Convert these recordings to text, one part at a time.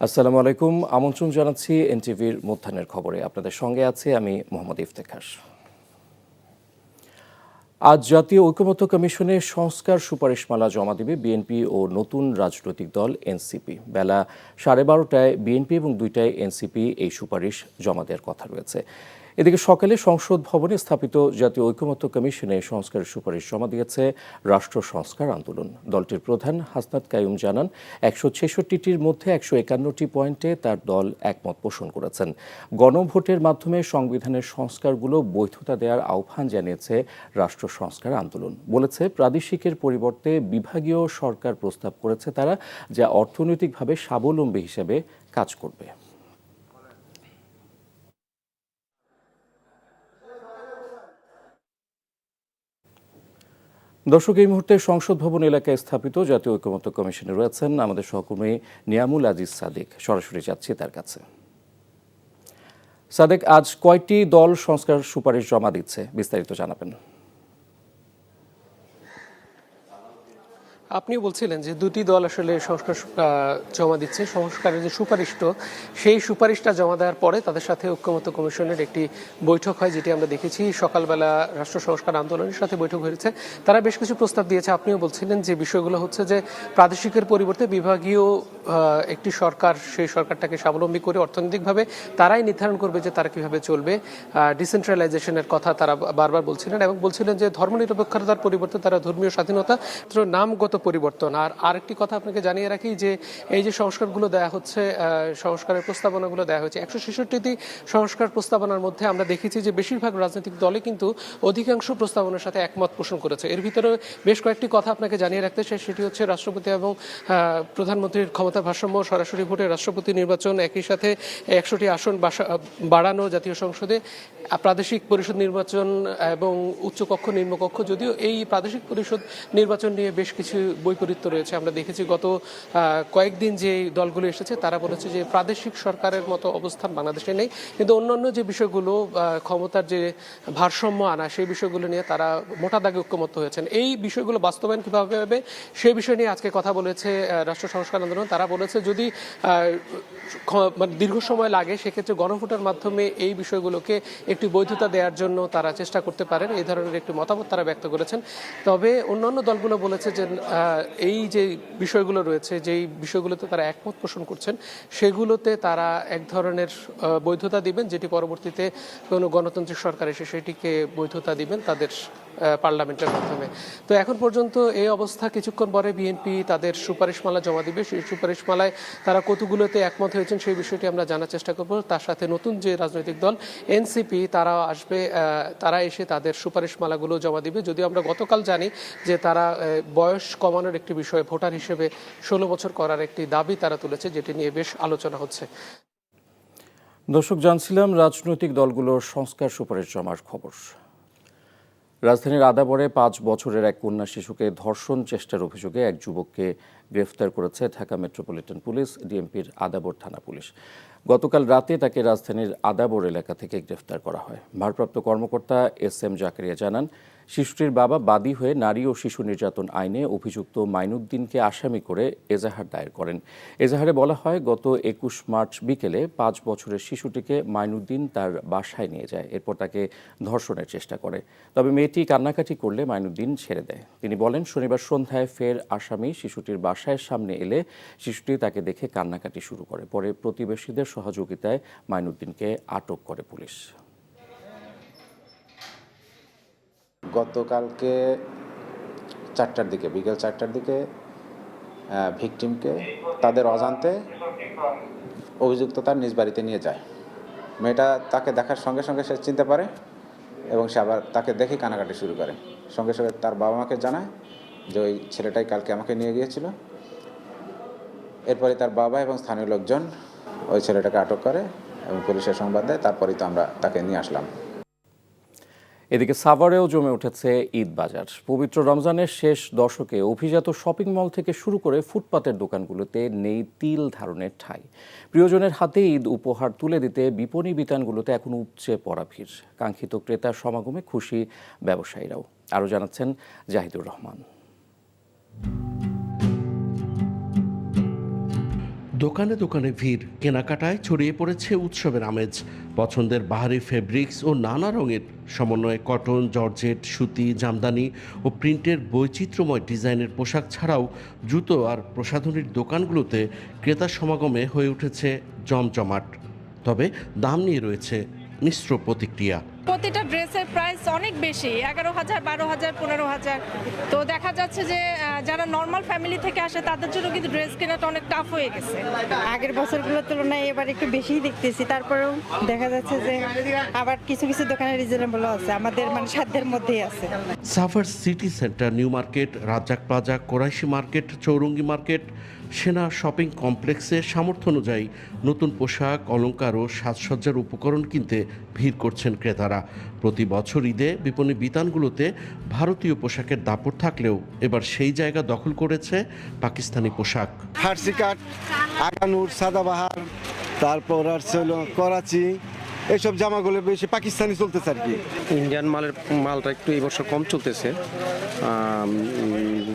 আসসালামু আলাইকুম। আমন্ত্রণ জানাচ্ছি এনটিভির মধ্যাহ্নের খবরে। আপনাদের সঙ্গে আছে আমি মোহাম্মদ ইফতেখার। আজ জাতীয় ঐকমত্য কমিশনে সংস্কার সুপারিশমালা জমা দেবে বিএনপি ও নতুন রাজনৈতিক দল এনসিপি। বেলা 12:30টায় বিএনপি এবং 2টায় এনসিপি এই সুপারিশ জমা দেওয়ার কথা রয়েছে। এদিকে সকালে সংসদ ভবনে স্থাপিত জাতীয় ঐকমত্য কমিশনে সংস্কারের সুপারিশ জমা দিয়েছে রাষ্ট্র সংস্কার আন্দোলন। দলটির প্রধান হাসনাত কাইয়ুম জানান, 166টির মধ্যে 151টি পয়েন্টে তার দল একমত পোষণ করেছেন। গণভোটের মাধ্যমে সংবিধানের সংস্কারগুলো বৈধতা দেওয়ার আহ্বান জানিয়েছে রাষ্ট্র সংস্কার আন্দোলন। বলেছে, প্রাদেশিকের পরিবর্তে বিভাগীয় সরকার প্রস্তাব করেছে তারা, যা অর্থনৈতিকভাবে স্বাবলম্বী হিসেবে কাজ করবে। দর্শক, এই মুহূর্তে সংসদ ভবন এলাকায় স্থাপিত জাতীয় ঐকমত্য কমিশনে রয়েছেন আমাদের সহকর্মী নিয়ামুল আজিজ সাদিক। সরাসরি যাচ্ছি তার কাছে। সাদেক, আজ কয়টি দল সংস্কার সুপারিশ জমা দিচ্ছে, বিস্তারিত জানাবেন। আপনি বলছিলেন যে দুটি দল আসলে সংস্কার জমা দিচ্ছে। সংস্কারের যে সুপারিশটা, সেই সুপারিশটা জমা দেওয়ার পরে তাদের সাথে ঐকমত্য কমিশনের একটি বৈঠক হয়, যেটি আমরা দেখেছি সকালবেলা রাষ্ট্র সংস্কার আন্দোলনের সাথে বৈঠক হয়েছে। তারা বেশ কিছু প্রস্তাব দিয়েছে। আপনিও বলছিলেন যে বিষয়গুলো হচ্ছে যে প্রাদেশিকের পরিবর্তে বিভাগীয় একটি সরকার, সেই সরকারটাকে স্বাবলম্বী করে অর্থনৈতিকভাবে তারাই নির্ধারণ করবে যে তারা কিভাবে চলবে। ডিসেন্ট্রালাইজেশনের কথা তারা বারবার বলছিলেন এবং বলছিলেন যে ধর্মনিরপেক্ষতার পরিবর্তে তারা ধর্মীয় স্বাধীনতা, নামগত পরিবর্তন। আর আরেকটি কথা আপনাকে জানিয়ে রাখি যে এই যে সংস্কারগুলো দেওয়া হচ্ছে, সংস্কারের প্রস্তাবনাগুলো দেওয়া হয়েছে, 166টি সংস্কার প্রস্তাবনার মধ্যে আমরা দেখেছি যে বেশিরভাগ রাজনৈতিক দলই কিন্তু অধিকাংশ প্রস্তাবনার সাথে একমত পোষণ করেছে। এর ভিতরে বেশ কয়েকটি কথা আপনাকে জানিয়ে রাখতে চাই। সেটি হচ্ছে রাষ্ট্রপতি এবং প্রধানমন্ত্রীর ক্ষমতা ভারসাম্য, সরাসরি ভোটে রাষ্ট্রপতি নির্বাচন, একই সাথে 100টি আসন বাড়ানো জাতীয় সংসদে, প্রাদেশিক পরিষদ নির্বাচন এবং উচ্চকক্ষ নিম্নকক্ষ। যদিও এই প্রাদেশিক পরিষদ নির্বাচন নিয়ে বেশ কিছু বৈপরীত্য রয়েছে। আমরা দেখেছি গত কয়েকদিন যে দলগুলো এসেছে তারা বলেছে যে প্রাদেশিক সরকারের মতো অবস্থান বাংলাদেশে নেই, কিন্তু অন্যান্য যে বিষয়গুলো, ক্ষমতার যে ভারসাম্য আনা, সেই বিষয়গুলো নিয়ে তারা মোটা দাগে ঐক্যমত্য হয়েছেন। এই বিষয়গুলো বাস্তবায়ন কীভাবে হবে সেই বিষয় নিয়ে আজকে কথা বলেছে রাষ্ট্র সংস্কার আন্দোলন। তারা বলেছে যদি দীর্ঘ সময় লাগে সেক্ষেত্রে গণভোটের মাধ্যমে এই বিষয়গুলোকে একটি বৈধতা দেওয়ার জন্য তারা চেষ্টা করতে পারেন। এই ধরনের একটি মতামত তারা ব্যক্ত করেছেন। তবে অন্যান্য দলগুলো বলেছে যে এই যে বিষয়গুলো রয়েছে, যেই বিষয়গুলোতে তারা একমত পোষণ করছেন, সেগুলোতে তারা এক ধরনের বৈধতা দিবেন, যেটি পরবর্তীতে কোনো গণতান্ত্রিক সরকার এসে সেটিকে বৈধতা দিবেন তাদের পার্লামেন্টের মাধ্যমে। তো এখন পর্যন্ত এই অবস্থা। কিছুক্ষণ পরে বিএনপি তাদের সুপারিশমালা জমা দিবে। সেই সুপারিশমালায় তারা কতগুলোতে একমত হয়েছেন সেই বিষয়টি আমরা জানার চেষ্টা করব। তার সাথে নতুন যে রাজনৈতিক দল এনসিপি, তারা আসবে, তারা এসে তাদের সুপারিশমালাগুলো জমা দিবে। যদিও আমরা গতকাল জানি যে তারা বয়স কমানোর একটি বিষয়ে ভোটার হিসেবে 16 বছর করার একটি দাবি তারা তুলেছে, যেটি নিয়ে বেশ আলোচনা হচ্ছে। দর্শক, জানছিলাম রাজনৈতিক দলগুলোর সংস্কার সুপারিশ জমার খবর। রাজধানীর আদাবরে 5 বছরের এক কন্যা শিশুকে ধর্ষণ চেষ্টার অভিযোগে এক যুবককে গ্রেফতার করেছে ঢাকা মেট্রোপলিটন পুলিশ, ডিএমপির আদাবর থানা পুলিশ। গতকাল রাতে তাকে রাজধানীর আদাবর এলাকা থেকে গ্রেফতার করা হয়। ভারপ্রাপ্ত কর্মকর্তা SM জাকারিয়া জানান, শিশুটির বাবা বাদী হয়ে নারী ও শিশু নির্যাতন আইনে অভিযুক্ত মাইনুদ্দিনকে আসামি করে এজাহার দায়ের করেন। এজাহারে বলা হয়, গত 21 মার্চ বিকেলে 5 বছরের শিশুটিকে মাইনুদ্দিন তার বাসায় নিয়ে যায়। এরপর তাকে ধর্ষণের চেষ্টা করে। তবে মেয়েটি কান্নাকাটি করলে মাইনুদ্দিন ছেড়ে দেয়। তিনি বলেন, শনিবার সন্ধ্যায় ফের আসামি শিশুটির বাসায় সামনে এলে শিশুটি তাকে দেখে কান্নাকাটি শুরু করে। পরে প্রতিবেশীদের সহযোগিতায় মাইনুদ্দিনকে আটক করে পুলিশ। গতকালকে 4টার দিকে, বিকেল 4টার দিকে ভিকটিমকে তাদের অজান্তে অভিযুক্ত তার নিজ বাড়িতে নিয়ে যায়। মেয়েটা তাকে দেখার সঙ্গে সঙ্গে সে চিনতে পারে এবং সে আবার তাকে দেখে কান্নাকাটি শুরু করে। সঙ্গে সঙ্গে তার বাবা মাকে জানায় যে ওই ছেলেটাই কালকে আমাকে নিয়ে গিয়েছিল। এরপরে তার বাবা এবং স্থানীয় লোকজন ওই ছেলেটাকে আটক করে এবং পুলিশের সংবাদ দেয়। তারপরেই তো আমরা তাকে নিয়ে আসলাম। এদিকে সাভারেও জমে উঠেছে ঈদ বাজার। পবিত্র রমজানের শেষ দশকে অভিজাত শপিং মল থেকে শুরু করে ফুটপাতের দোকানগুলোতে নেই তিল ধারণের ঠাঁই। প্রিয়জনের হাতে ঈদ উপহার তুলে দিতে বিপণী বিতানগুলোতে এখন উপচে পড়া ভিড়। কাঙ্ক্ষিত ক্রেতার সমাগমে খুশি ব্যবসায়ীরাও। আরও জানাচ্ছেন জাহিদুর রহমান। দোকানে দোকানে ভিড়, কেনাকাটায় ছড়িয়ে পড়েছে উৎসবের আমেজ। পছন্দের বাহারি ফেব্রিক্স ও নানা রঙের সমন্বয়ে কটন, জর্জেট, সুতি, জামদানি ও প্রিন্টের বৈচিত্র্যময় ডিজাইনের পোশাক ছাড়াও জুতো আর প্রসাধনীর দোকানগুলোতে ক্রেতার সমাগমে হয়ে উঠেছে জমজমাট। তবে দাম নিয়ে রয়েছে মিশ্র প্রতিক্রিয়া। প্রতিটা ড্রেসের প্রাইস অনেক বেশি, 11,000, 12,000, 15,000। তো দেখা যাচ্ছে যে যারা নর্মাল ফ্যামিলি থেকে আসে তাদের জন্য কিন্তু ড্রেস কেনাটা অনেক টাফ হয়ে গেছে। আগের বছরগুলোর তুলনায় এবার একটু বেশিই দেখতেছি, তারপরেও দেখা যাচ্ছে যে আবার কিছু কিছু দোকানে রিজনেবল আছে, আমাদের মানে সাধ্যের মধ্যেই আছে। Savar city centre, new market, Razzak plaza, Quraishi market, Chowrangi market, Sena shopping কমপ্লেক্সে সামর্থ্য অনুযায়ী নতুন পোশাক, অলংকার ও সাজসজ্জার উপকরণ কিনতে ভিড় করছেন ক্রেতারা। প্রতি বছর ঈদে বিপণী বিতানগুলোতে ভারতীয় পোশাকের দাপট থাকলেও এবার সেই জায়গা দখল করেছে পাকিস্তানি পোশাক। ফার্সি কাট, আগানুর, সাদাবাহার, তারপর আর ছিল করাচি, এইসব জামাগুলো বেশি পাকিস্তানি চলতেছে আর কি। ইন্ডিয়ান মালটা একটু এই বছর কম চলতেছে,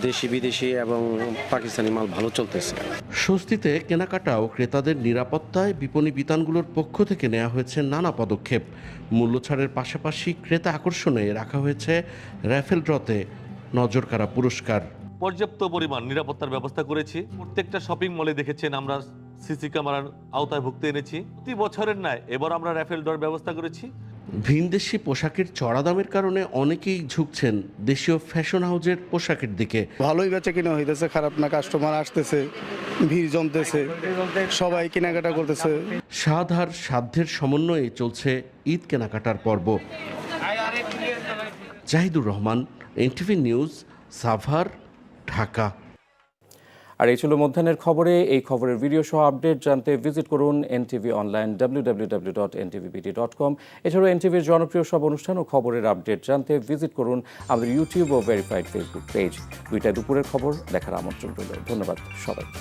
দেশি বিদেশি এবং পাকিস্তানি মাল ভালো চলতেছে। স্বস্তিতে কেনাকাটা ও ক্রেতাদের নিরাপত্তায় বিপণী বিতানগুলোর পক্ষ থেকে নেওয়া হয়েছে নানা পদক্ষেপ। মূল্য ছাড়ের পাশাপাশি ক্রেতা আকর্ষণে রাখা হয়েছে র্যাফেল ড্রতে নজরকাড়া পুরস্কার। পর্যাপ্ত পরিমাণ নিরাপত্তার ব্যবস্থা করেছি। প্রত্যেকটা শপিং মলে দেখেছেন আমরা সিসি ক্যামেরার আওতায় ভুক্ত এনেছি। প্রতি বছরের ন্যায় এবার আমরা র্যাফেল ড্রর ব্যবস্থা করেছি। ভিনদেশি পোশাকের চড়া দামের কারণে অনেকেই ঝুঁকছেন দেশীয় ফ্যাশন হাউজের পোশাকের দিকে। ভালোই বেচা কিনা হইতেছে, খারাপ না, কাস্টমার আসতেছে, ভিড় জমতেছে, সবাই কেনাকাটা করতেছে। স্বাদ আর সাধ্যের সমন্বয়ে চলছে ঈদ কেনাকাটার পর্ব। Zahidur Rahman, NTV news, Savar, Dhaka. আর এই ছিল মধ্যাহ্নের খবরে। এই খবরের ভিডিও সহ আপডেট জানতে ভিজিট করুন এনটিভি অনলাইন www.ntvbt.com। এছাড়াও এনটিভির জনপ্রিয় সব অনুষ্ঠান ও খবরের আপডেট জানতে ভিজিট করুন আমাদের ইউটিউব ও ভেরিফাইড ফেসবুক পেজ। দুপুরের খবর দেখার আমন্ত্রণ রইল। ধন্যবাদ সবাইকে।